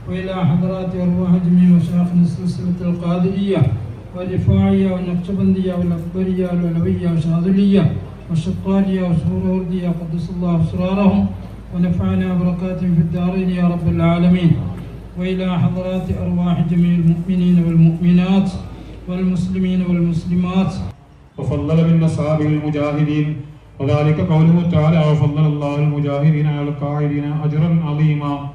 وإلى حضرات أرواح جميع مشايخنا السلسلة القادرية والرفاعية والنقشبندية والأكبرية والعلوية والشاذلية والشطارية والسهروردية قدس الله أسرارهم ونفعنا بركاتهم في الدارين يا رب العالمين. وإلى حضرات أرواح جميع المؤمنين والمؤمنات والمسلمين والمسلمات. وفضل من أصحابه المجاهدين، وذلك قوله تعالى: وفضل الله المجاهدين على القاعدين أجرا عظيما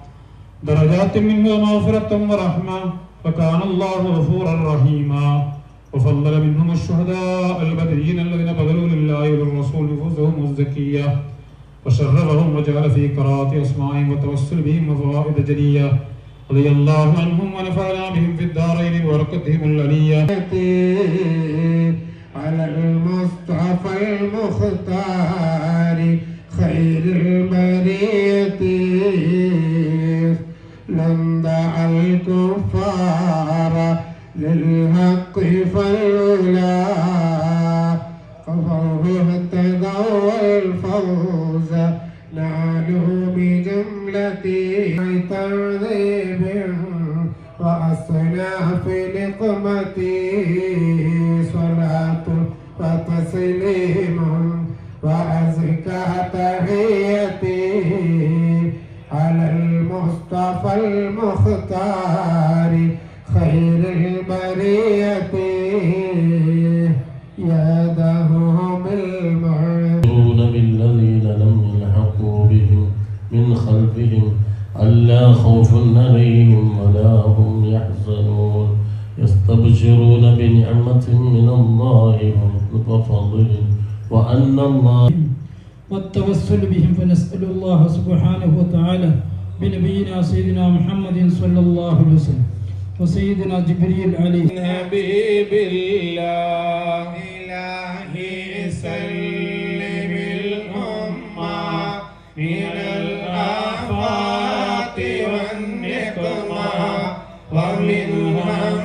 درجات منه ومغفرة ورحمة وكان الله غفورا رحيما. وفضل منهم الشهداء البدريين الذين بذلوا لله وللرسول نفوسهم الزكية وشرفهم وجعل في قراءة أسمائهم وتوسل بهم وفوائد جلية. رضي الله عنهم ونفعنا بهم في الدارين ببركتهم العلية. على المصطفى المختار خير البرية لم دعا الكفار للحق فلولا قفوه اهتدوا والفوز نالوا بجملة تعذيب وأصناف نقمتي صلاة وتسليم وأزكى تحيتي على المصطفى المختار من خلفهم ألا خوف عليهم ولا هم يحزنون يستبشرون بنعمة من الله وفضل وأن الله والتوسل بهم فنسأل الله سبحانه وتعالى بنبينا سيدنا محمد صلى الله عليه وسلم وسيدنا جبريل عليه حبيب الله إلهي سلم الأمة من الآفات والنقمة ومن هم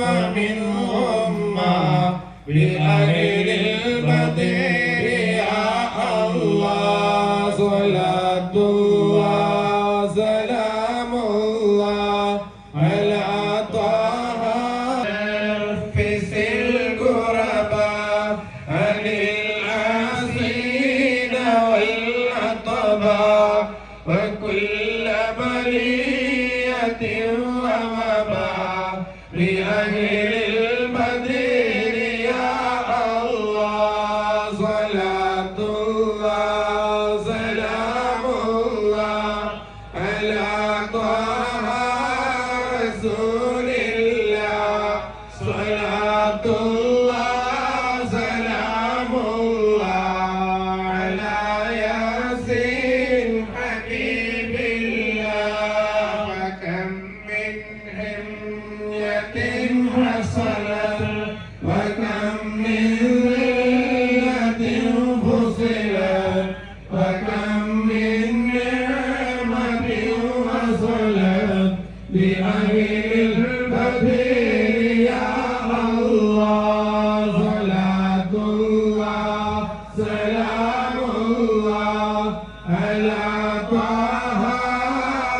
ومن غمة بأهل البدر يا الله صلاة الله سلام الله على طه نفس القرباء عن العاصين والأطباء وكل بلية ووباء بأهل البدر يا الله صلاة الله سلام الله على طه رسول الله صلاة الله سلام الله على ياسين حبيب الله وكم من حمية حصلت وكم من ذلة فصلت وكم من نعمة وصلت بأهل البدر يا الله صلاة الله سلام الله على طه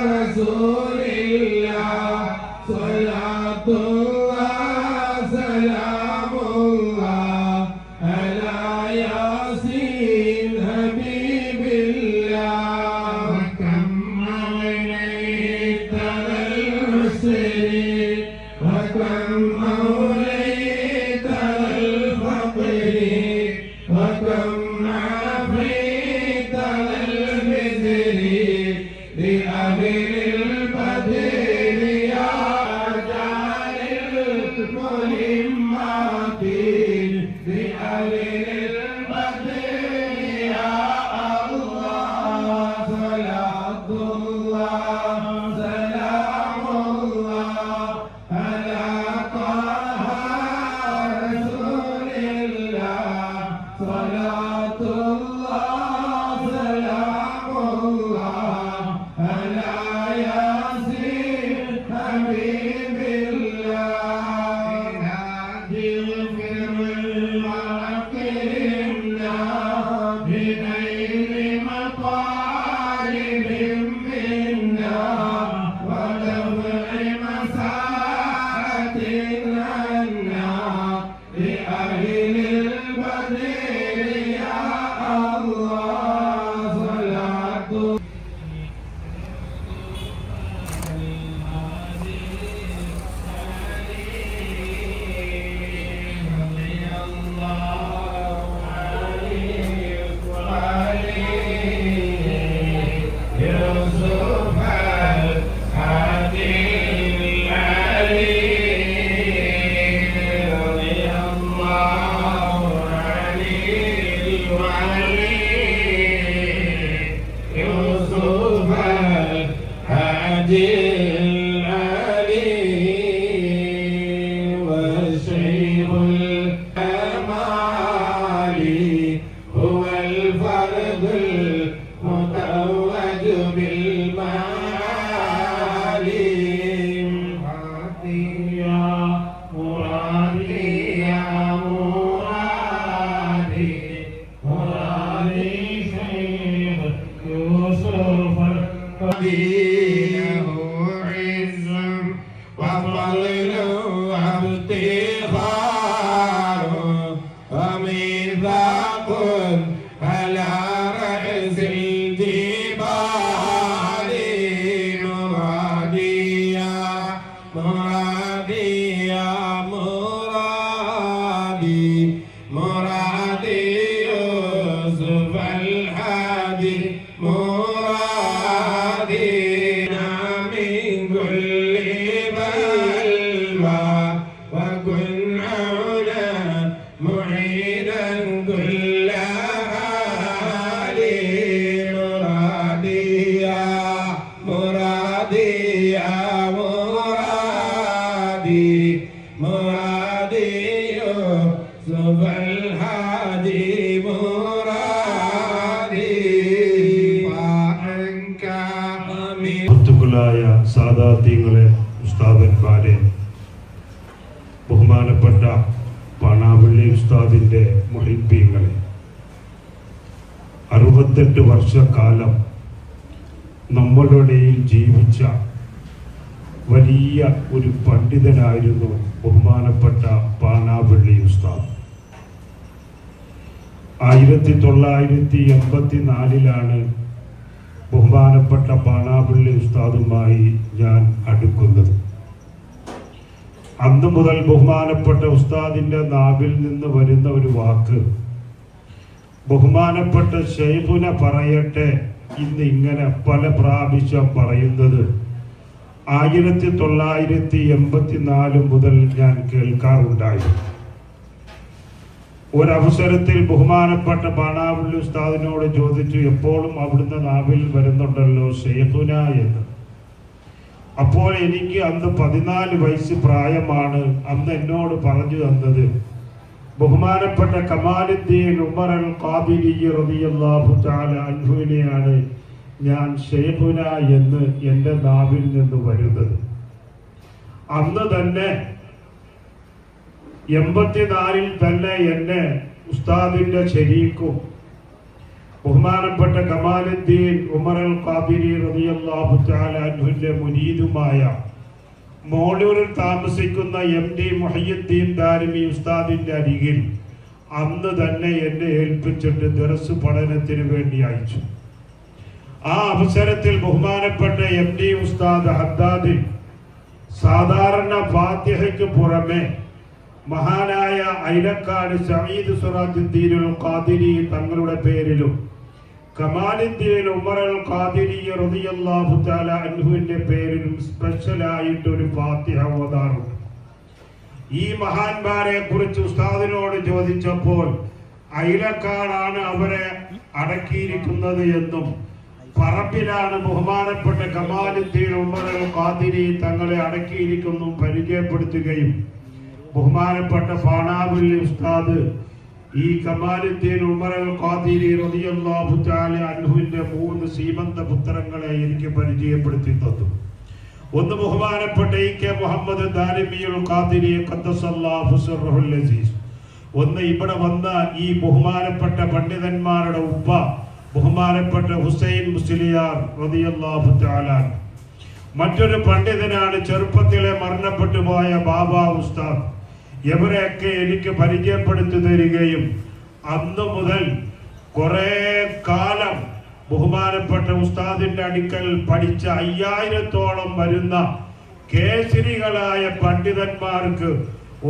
رسول الله صلاة الله سلام الله على ياسين حبيب الله وكم أغنيت للمسرين وكم أوليت للفقير وكم عافيت للمزرين لأهل البدر يا جعل المهمات لأهل البدر يا الله صلاة الله سلام الله على طه رسول الله صلاة الله سلام الله على ياسين حبيب الله اغفر وأكرمنا بنيل مطالب منا ودفع مساءة عنا لأهل البدر يا الله صلاة والشيخ الكمال هو الفرد المتوج بالمعالي يا مرادي يا مرادي مرادي شيخ يوسف القدير عز وفضل وافتخار وميثاق على رأس الجبال مرادي يا مرادي يا مرادي مرادي يوسف الحادي مرادي സാദാത്യങ്ങളെ, ഉസ്താദന്മാരെ, ബഹുമാനപ്പെട്ട പാണാവള്ളി ഉസ്താദിൻ്റെ മുഹിബ്ബീങ്ങളെ, 68 വർഷക്കാലം നമ്മളുടെ ജീവിച്ച വലിയ ഒരു പണ്ഡിതനായിരുന്നു ബഹുമാനപ്പെട്ട പാണാവള്ളി ഉസ്താദ്. 1984 ബഹുമാനപ്പെട്ട പാണാവള്ളി ഉസ്താദുമായി ഞാൻ അടുക്കുന്നത്. അന്ന് മുതൽ ബഹുമാനപ്പെട്ട ഉസ്താദിൻ്റെ നാവിൽ നിന്ന് വരുന്ന ഒരു വാക്ക്, ബഹുമാനപ്പെട്ട ശൈഖുന പറയട്ടെ ഇന്ന് ഇങ്ങനെ പല പ്രാവശ്യം പറയുന്നത് 1984 മുതൽ ഞാൻ കേൾക്കാറുണ്ടായി. ഒരവസരത്തിൽ ബഹുമാനപ്പെട്ട പാണാവള്ളി ഉസ്താദിനോട് ചോദിച്ചു, എപ്പോഴും അവിടുന്ന് നാവിൽ വരുന്നുണ്ടല്ലോ ശൈഖുന എന്ന്. അപ്പോൾ എനിക്ക് അന്ന് 14 വയസ്സ് പ്രായമാണ്. അന്ന് എന്നോട് പറഞ്ഞു തന്നത് ബഹുമാനപ്പെട്ട കമാലുദ്ദീൻ ഉമർ അൽ ഖാദിരി റളിയല്ലാഹു തആല അൻഹുവിനെയാണ് ഞാൻ ശൈഖുന എന്ന് എൻ്റെ നാവിൽ നിന്ന് വരുന്നത്. അന്ന് തന്നെ 84 തന്നെ എന്നെ ഉസ്താദിന്റെ ശരീക്കും ബഹുമാനപ്പെട്ട കമാലുദ്ദീൻ ഉമർ അൽ ഖാദിരി റളിയല്ലാഹു തആല അൻഹുവിന്റെ മുരീദുമായ മോളൂരിൽ താമസിക്കുന്ന MD മുഹയ്യിദ്ദീൻ ദാരിമി ഉസ്താദിന്റെ അരികിൽ അന്ന് തന്നെ എന്നെ ഏൽപ്പിച്ചിട്ട് ദർസ് പഠനത്തിന് വേണ്ടി അയച്ചു. ആ അവസരത്തിൽ ബഹുമാനപ്പെട്ട MD ഉസ്താദ് ഹദ്ദാദിൽ സാധാരണ ഫാത്തിഹയ്ക്ക് പുറമെ മഹാനായ ഐലക്കാട് സഈദ് സിറാജുദ്ദീനുൽ ഖാദിരി തങ്ങളുടെ പേരിലും കമാലുദ്ദീൻ ഉമർ അൽ ഖാദിരി റളിയല്ലാഹു തആല അൻഹുവിന്റെ പേരിലും സ്പെഷ്യലായിട്ട് ഒരു ഫാത്തിഹ ഓതാറുണ്ട്. ഈ മഹാന്മാരെ കുറിച്ച് ഉസ്താദിനോട് ചോദിച്ചപ്പോൾ ഐലക്കാടാണ് അവരെ അടക്കിയിരിക്കുന്നത് എന്നും പറമ്പിലാണ് ബഹുമാനപ്പെട്ട കമാലുദ്ദീൻ ഉമർ അൽ ഖാദിരി തങ്ങളെ അടക്കിയിരിക്കുന്നു പരിചയപ്പെടുത്തുകയും ബഹുമാനപ്പെട്ട പാണാവള്ളി ഉസ്താദ് ഈ കമാലുദ്ദീൻ ഉമർ അൽ ഖാദിരി റളിയല്ലാഹു തആല അൻഹുവിന്റെ 3 സീമന്ത പുത്രങ്ങളെ എനിക്ക് പരിചയപ്പെടുത്തി തന്നു. ഒന്ന് ബഹുമാനപ്പെട്ട EK മുഹമ്മദ് ദാരിമിയുൽ ഖാദിരി ഖദ്ദസല്ലാഹു സിർറഹുൽ അസീസ്. ഒന്ന് ഇവിടെ വന്ന ഈ ബഹുമാനപ്പെട്ട പണ്ഡിതന്മാരുടെ ഉപ്പ ബഹുമാനപ്പെട്ട ഹുസൈൻ മുസ്ലിയാർ റളിയല്ലാഹു തആല. മറ്റൊരു പണ്ഡിതനാണ് ചെറുപ്പത്തിലെ മരണപ്പെട്ടു പോയ ബാബ ഉസ്താദ്. ഇവരെയൊക്കെ എനിക്ക് പരിചയപ്പെടുത്തി തരികയും അന്ന് മുതൽ കുറെ കാലം ബഹുമാനപ്പെട്ട ഉസ്താദിന്റെ അടുക്കൽ പഠിച്ച 5000-ഓളം വരുന്ന കേസരികളായ പണ്ഡിതന്മാർക്ക്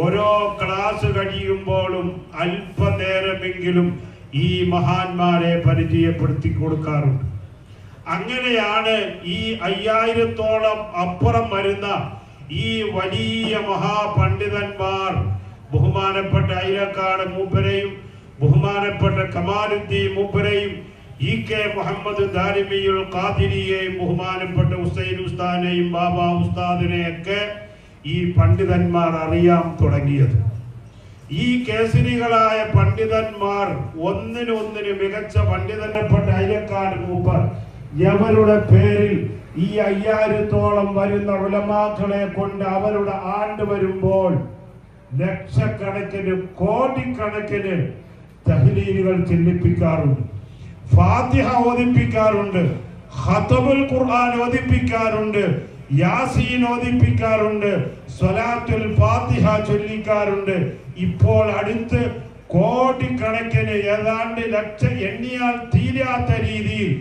ഓരോ ക്ലാസ് കഴിയുമ്പോഴും അല്പനേരമെങ്കിലും ഈ മഹാന്മാരെ പരിചയപ്പെടുത്തി കൊടുക്കാറുണ്ട്. അങ്ങനെയാണ് ഈ 5000-ഓളം അപ്പുറം വരുന്ന ഈ വലിയ മഹാപണ്ഡിതന്മാർ ബഹുമാനപ്പെട്ട ഐലക്കാട് മൂപ്പരെയും ബഹുമാനപ്പെട്ട കമാലുദ്ദീൻ മൂപ്പരെയും EK മുഹമ്മദ് ദാരിമിയുൽ ഖാദിരിയെയും ബഹുമാനപ്പെട്ട ഹുസൈൻ ഉസ്താദിനെയും ബാബ ഉസ്താദിനെയൊക്കെ ഈ പണ്ഡിതന്മാർ അറിയാൻ തുടങ്ങിയത്. ഈ കേസരികളായ പണ്ഡിതന്മാർ ഒന്നിനൊന്നിന് മികച്ച പണ്ഡിതനപ്പെട്ട ഐലക്കാട് മൂപ്പർ യവരുടെ പേരിൽ ഈ 5000-ഓളം വരുന്ന ഉലമാക്കളെ കൊണ്ട് അവരുടെ ആണ്ട് വരുമ്പോൾ ലക്ഷക്കണക്കിന് കോടിക്കണക്കിന് തഹ്ലീലുകൾ ചെല്ലിപ്പിക്കാറുണ്ട്, ഫാത്തിഹ ഓതിപ്പിക്കാറുണ്ട്, ഖത്മുൽ ഖുർആൻ ഓതിപ്പിക്കാറുണ്ട്, യാസീൻ ഓതിപ്പിക്കാറുണ്ട്, സ്വലാത്തുൽ ഫാത്തിഹ ചൊല്ലിക്കാറുണ്ട്. ഇപ്പോൾ അടുത്ത് കോടിക്കണക്കിന് ഏതാണ്ട് എണ്ണിയാൽ തീരാത്ത രീതിയിൽ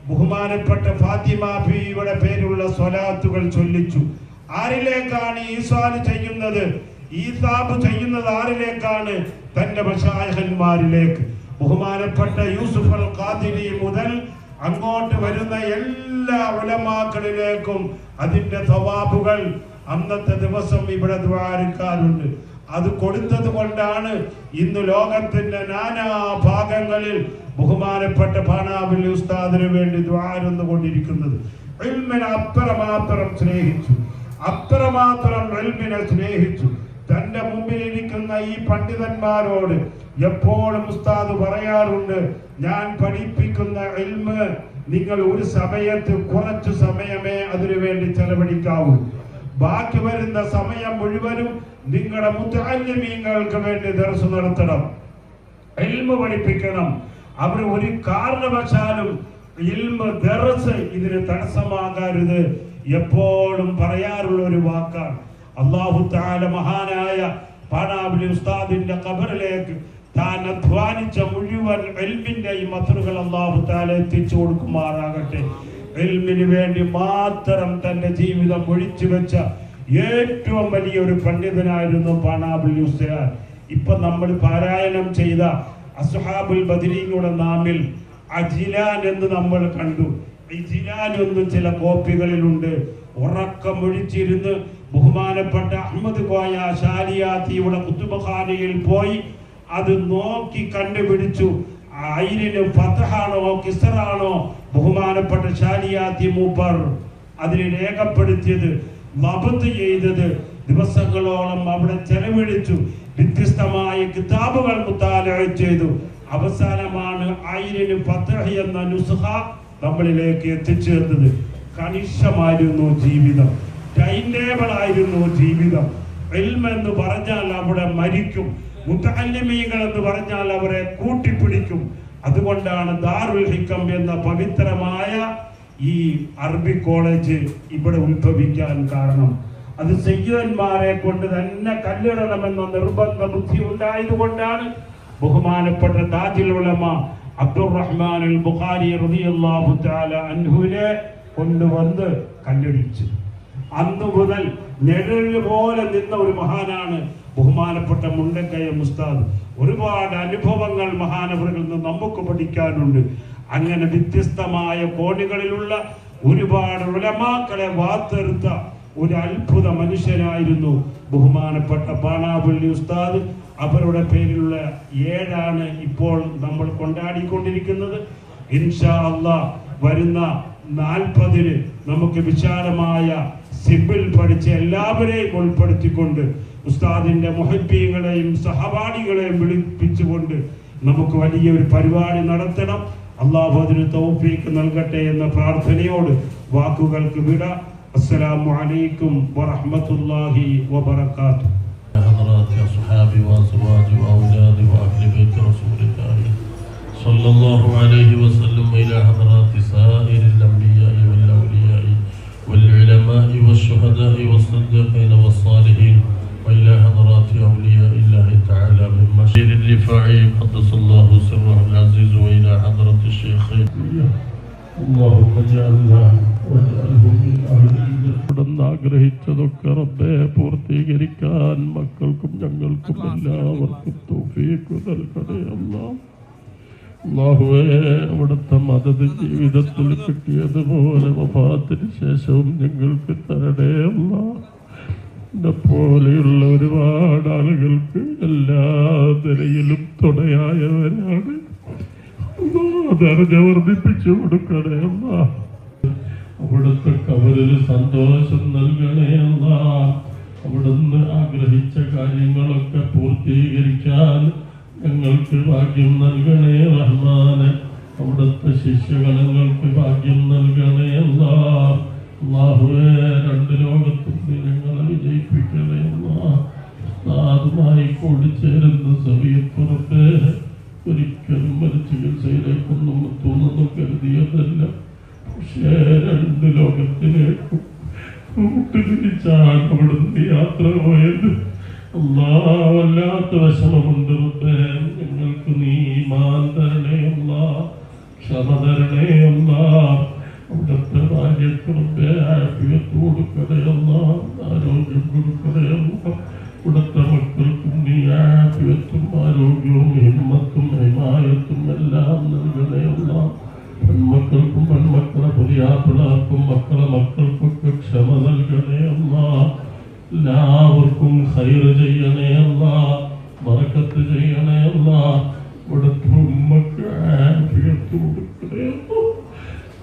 ബഹുമാനപ്പെട്ട ഫാത്തിമ ബീവിയുടെ പേരുള്ള സ്വലാത്തുകൾ ചൊല്ലിച്ചു. ആരിലേക്കാണ് ഈസാന് ചെയ്യുന്നത്? ഈസാബ് ചെയ്യുന്നത് ആരിലേക്കാണ്? തന്റെ മശായിഖന്മാരിലേക്ക്. ബഹുമാനപ്പെട്ട യൂസുഫ് അൽ ഖാദിരി മുതൽ അങ്ങോട്ട് വരുന്ന എല്ലാ ഉലമാക്കളിലേക്കും അതിന്റെ സവാബുകൾ അന്നത്തെ ദിവസം ഇവിടെ ദ്വാരക്കാരുണ്ട്. അത് കൊടുത്തത് കൊണ്ടാണ് ഇന്ന് ലോകത്തിന്റെ നാനാ ഭാഗങ്ങളിൽ ബഹുമാനപ്പെട്ട പാണാവള്ളി ഉസ്താദിന് വേണ്ടി ദ്വാരുന്നുകൊണ്ടിരിക്കുന്നത്. ഇൽമിനെ അത്രമാത്രം സ്നേഹിച്ചു, അത്രമാത്രം ഇൽമിനെ സ്നേഹിച്ചു. തന്റെ മുമ്പിൽ ഇരിക്കുന്ന ഈ പണ്ഡിതന്മാരോട് എപ്പോഴും ഉസ്താദ് പറയാറുണ്ട്, ഞാൻ പഠിപ്പിക്കുന്ന ഇൽമ് നിങ്ങൾ ഒരു സമയത്ത് കുറച്ചു സമയമേ അതിനു വേണ്ടി ചെലവഴിക്കാവൂ. ബാക്കി വരുന്ന സമയം മുഴുവനും നിങ്ങളുടെ മുതഅല്ലിമീങ്ങൾക്ക് വേണ്ടി ദർസ് നടത്തണം, ഇൽമ് പഠിപ്പിക്കണം. അവർ ഒരു കാരണവശാലും ഇൽമ് ദർസ് ഇതിന് തടസ്സമാകരുത്. എപ്പോഴും പറയാറുള്ള ഒരു വാക്കാണ്. അല്ലാഹു തആല മഹാനായ പാണാവലി ഉസ്താദിന്റെ ഖബറിലേക്ക് താൻ അധ്വാനിച്ച മുഴുവൻ ഇൽമിന്റെയും മധുരകൾ അല്ലാഹു തആല എത്തിച്ചു കൊടുക്കുമാറാകട്ടെ. ഇൽമിന് വേണ്ടി മാത്രം തന്റെ ജീവിതം ഒഴിച്ചു വെച്ച ഏറ്റവും വലിയൊരു പണ്ഡിതനായിരുന്നു പാണാവലി ഉസ്താദ്. ഇപ്പൊ നമ്മൾ പാരായണം ചെയ്ത അസ്ഹാബുൽ ബദരീങ്ങളുടെ നാമിൽ അജിലാൻ എന്ന് നമ്മൾ കണ്ടു. ഇജിലാൻ ഒന്നും ചില കോപ്പികളിലുണ്ട്. ഉറക്കമൊഴിച്ചിരുന്ന് ബഹുമാനപ്പെട്ട അഹമ്മദ് കോയ ഷാലിയാത്തിയുടെ കുത്തുബഖാനയിൽ പോയി അത് നോക്കി കണ്ടുപിടിച്ചു. ഐനിന് ഫതഹാണോ കിസ്റാണോ ബഹുമാനപ്പെട്ട ഷാലിയാത്തി മൂപ്പർ അതിനെ രേഖപ്പെടുത്തിയത്, ലബ്ത് ചെയ്തത്. ദിവസങ്ങളോളം അവിടെ ചെലവഴിച്ചു. വ്യത്യസ്തമായ കിതാബുകൾ മുത്താലഅ ചെയ്തു. അവസാനമാണ് ഐനിന് ഫതഹ് എന്ന നുസ്ഖ നമ്മളിലേക്ക് എത്തിച്ചേർന്നത്. കണിശമായിരുന്നു ജീവിതം, ടൈം ടേബിൾ ആയിരുന്നു ജീവിതം. ഇൽമ് എന്ന് പറഞ്ഞാൽ അവിടെ മരിക്കും, മുതഅല്ലിമീങ്ങൾ എന്ന് പറഞ്ഞാൽ അവരെ കൂട്ടിപ്പിടിക്കും. അതുകൊണ്ടാണ് ദാറുൽ ഹിക്കം എന്ന പവിത്രമായ ഈ അറബി കോളേജ് ഇവിടെ ഉത്ഭവിക്കാൻ കാരണം. അത് സയ്യിദന്മാരെ കൊണ്ട് തന്നെ കല്ലിടണമെന്ന നിർബന്ധ ബുദ്ധി ഉണ്ടായതുകൊണ്ടാണ് ബഹുമാനപ്പെട്ട താജുൽ ഉലമ അബ്ദുറഹ്മാൻ അൽ ബുഖാരി റളിയല്ലാഹു തആല അൻഹുവിനെ കൊണ്ടുവന്ന് കല്ലിടിച്ചു. അന്നു മുതൽ നിഴല് പോലെ നിന്ന ഒരു മഹാനാണ് ബഹുമാനപ്പെട്ട മുണ്ടക്കയം ഉസ്താദ്. ഒരുപാട് അനുഭവങ്ങൾ മഹാനവറുകളിൽ നിന്ന് നമുക്ക് പഠിക്കാനുണ്ട്. അങ്ങനെ വ്യത്യസ്തമായ കോണുകളിലുള്ള ഒരുപാട് ഉലമാക്കളെ വാർത്തെടുത്ത ഒരു അത്ഭുത മനുഷ്യനായിരുന്നു ബഹുമാനപ്പെട്ട പാണാവള്ളി ഉസ്താദ്. അവരുടെ പേരിലുള്ള 7 ഇപ്പോൾ നമ്മൾ കൊണ്ടാടിക്കൊണ്ടിരിക്കുന്നത്. ഇൻഷാ അല്ലാഹ് വരുന്ന 40 നമുക്ക് വിശാലമായ സിബിൽ പഠിച്ച എല്ലാവരെയും ഉൾപ്പെടുത്തിക്കൊണ്ട് ഉസ്താദിന്റെ മുഹബ്ബീങ്ങളെയും സഹപാഠികളെയും വിളിപ്പിച്ചുകൊണ്ട് നമുക്ക് വലിയൊരു പരിപാടി നടത്തണം. അല്ലാഹു അതിന് തൗഫീഖ് നൽകട്ടെ എന്ന പ്രാർത്ഥനയോട് വാക്കുകൾക്ക് വിട. അസ്സലാമു അലൈക്കും വറഹ്മത്തുള്ളാഹി വബറകാതുഹു. حضرات أصحاب وأزواج وأولاد وأهل بيت رسول الله صلى الله عليه وسلم، إلى حضرات سائر الأنبياء والأولياء والعلماء والشهداء والصديقين والصالحين، وإلى حضرات أولياء الله تعالى من مشير الرفاعي قدس الله سره العزيز، وإلى حضرة الشيخ اللهم اجعلنا واجعلهم من أهل الجنة. ആഗ്രഹിച്ചതൊക്കെ റബ്ബേ പൂർത്തീകരിക്കാൻ മക്കൾക്കും ഞങ്ങൾക്കും എല്ലാവർക്കും തൗഫീഖ് നൽകണേ അല്ലാഹ്. അല്ലാഹുവേ, അവിടുത്തെ മദദ് ജീവിതത്തിൽ കിട്ടിയതുപോലെ വഫാത്തിന് ശേഷവും ഞങ്ങൾക്ക് തരണേ അല്ലാഹ്. എന്നെ പോലെയുള്ള ഒരുപാട് ആളുകൾക്ക് എല്ലാ നിലയിലും തുണയായവരാണ്. ദർജ വർദ്ധിപ്പിച്ചു കൊടുക്കണേ അല്ലാഹ്. അവിടുത്തെ കബറിൽ സന്തോഷം നൽകണേ അല്ലാഹ്. അവിടുന്ന് ആഗ്രഹിച്ച കാര്യങ്ങളൊക്കെ പൂർത്തീകരിക്കാൻ ഞങ്ങൾക്ക് ഭാഗ്യം നൽകണേ റഹ്മാനെ. അവിടുത്തെ ശിഷ്യഗണങ്ങൾക്ക് ഭാഗ്യം നൽകണേ അല്ലാഹ്. അല്ലാഹുവേ, 2 ലോകത്തും ഞങ്ങളെ വിജയിപ്പിക്കണേ അല്ലാഹ്. ഉസ്താദുമായി കൂടിച്ചേരുന്ന സമയത്തുറപ്പേ ഒരിക്കലും ഒരു ചികിത്സയിലേക്കൊന്നും എത്തുമെന്ന് കരുതിയതല്ല. പക്ഷേ 2 ലോകത്തിലേക്കും കൂട്ടുതിരിച്ചാണ് അവിടുന്ന് യാത്ര പോയത്. അല്ലാഹ്, വല്ലാത്ത വിഷമമുണ്ട് റബ്ബേ. ഞങ്ങൾക്ക് നീ ഈമാൻ തരണേ അല്ലാഹ്, ക്ഷമ തരണേ അല്ലാഹ്. അവിടുത്തെ ഭാര്യയ്ക്ക് റബ്ബേ ആഫിയത്ത് കൊടുക്കണേ അല്ലാഹ്, ആരോഗ്യം കൊടുക്കണേ അല്ലാഹ്. ഇവിടുത്തെ മക്കൾക്കും നീ ആഫിയത്തും ആരോഗ്യവും ഹിമ്മത്തും ഹിമായത്തും എല്ലാം നൽകണേ അല്ലാഹ്. പെൺമക്കൾക്കും പെൺമക്കളെ പുതിയാപ്പിളർക്കും മക്കളെ മക്കൾക്കൊക്കെ ക്ഷമ നൽകണേ അല്ലാഹ്. എല്ലാവർക്കും ഖൈറ് ചെയ്യണേ അല്ലാഹ്, ബറക്കത്ത് ചെയ്യണേ അല്ലാഹ്. ഇവിടുത്തെ ഉമ്മക്ക് ആഫിയത്ത് കൊടുക്കണേ അല്ലാഹ്,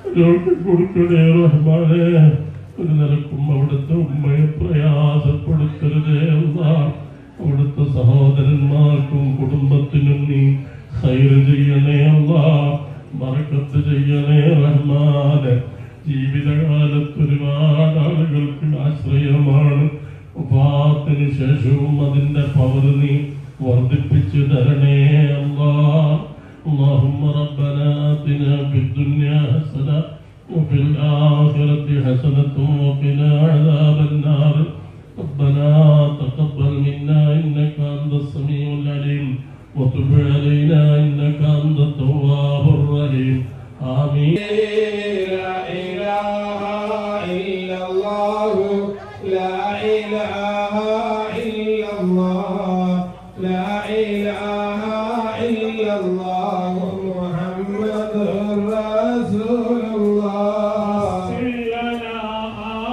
ആരോഗ്യം കൊടുക്കണേ റഹ്മാനേ. ഒരു നിലക്കും അവിടുത്തെ ഉമ്മയെ പ്രയാസപ്പെടുത്തരുതേ അല്ലാഹ്. അവിടുത്തെ സഹോദരന്മാർക്കും കുടുംബത്തിനും നീ ഖൈറ് ചെയ്യണേ അല്ലാഹ്, ബറക്കത്ത് ചെയ്യണേ റഹ്മാനെ. ജീവിതകാലത്ത് ഒരുപാട് ആളുകൾക്ക് ആശ്രയമാണ്. വഫാത്തിന് ശേഷവും അതിന്റെ പവർ നീ വർദ്ധിപ്പിച്ചു തരണേ അല്ലാഹ്. اللهم ربنا آتنا في الدنيا حسنة وفي الآخرة حسنة وقنا عذاب النار. ربنا تقبل منا إنك أنت السميع العليم وتب علينا إنك أنت التواب الرحيم. آمين. لا إله إلا الله لا إله إلا الله لا إله إلا الله محمد رسول الله. لنا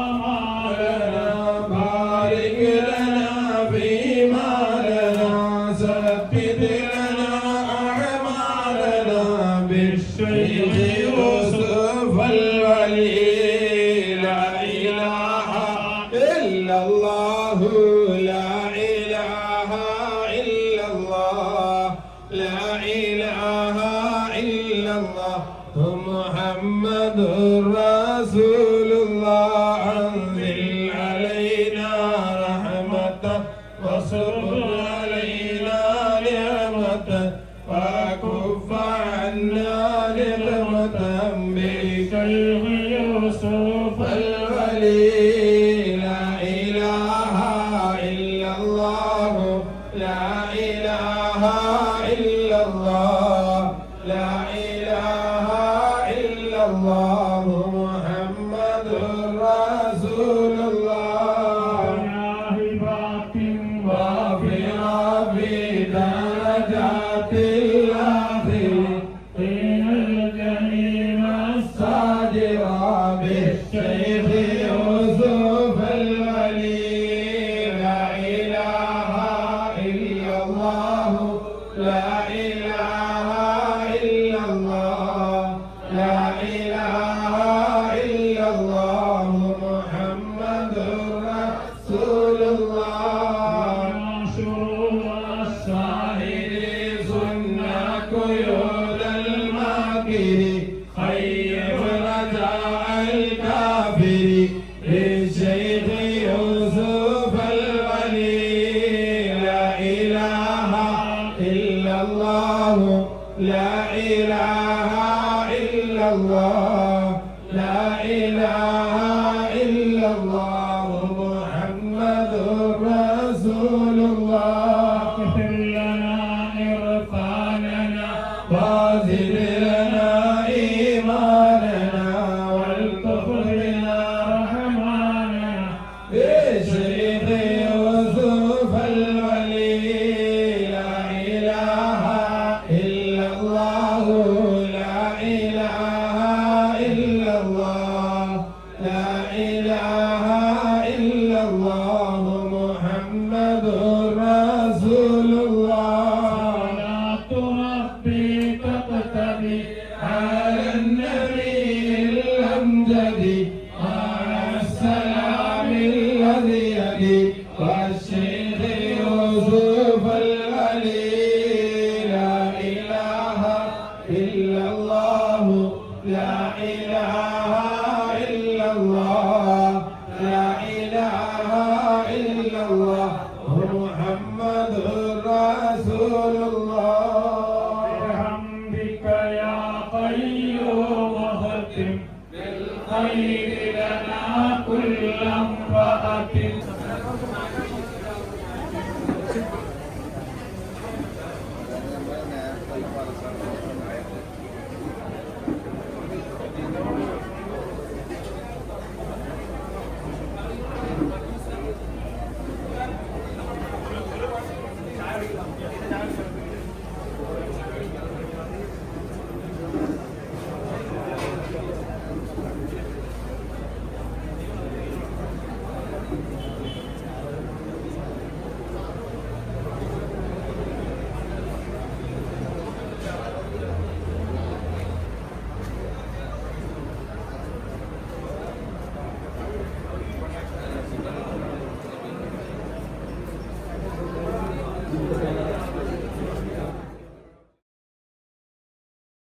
آمالنا بارك لنا فيما لنا ثبت لنا أعمالنا بالشيخ يوسف الولي. لا إله إلا الله لا إله إلا الله لا إله إلا الله محمد رسول الله. أنزل علينا رحمة وصب علينا نعمة وكف عنا نقمة بالشيخ يوسف الولي. لا إله إلا الله لا إله إلا الله لا إله إلا الله محمد رسول الله. ناهبات وافرة في درجات الآخر قيل الجحيم الصادرة بالشيخ يوسف الولي. لا إله إلا الله لا إله إلا الله لا إله إلا الله محمد رسول الله. شرور الساحر سنة قيود الماكر خير رجاء الكافر للشيخ يوسف الولي. لا إله إلا الله لا إله إلا الله لا إله إلا الله محمد رسول الله. اغفر لنا إرفاننا وزد لنا إيماننا والطف بنا رحمانا بالشيخ يوسف الولي. لا إله إلا الله لا إله إلا الله لا إله إلا الله محمد رسول الله. صلاة ربي تقتدي على النبي الأمجد على السلام الذي يلي والشيخ يوسف الولي. لا إله إلا الله لا إله إلا الله لا إله إلا الله محمد رسول الله. بحمدك يا قيوم ختم بالخير لنا كل امرأة.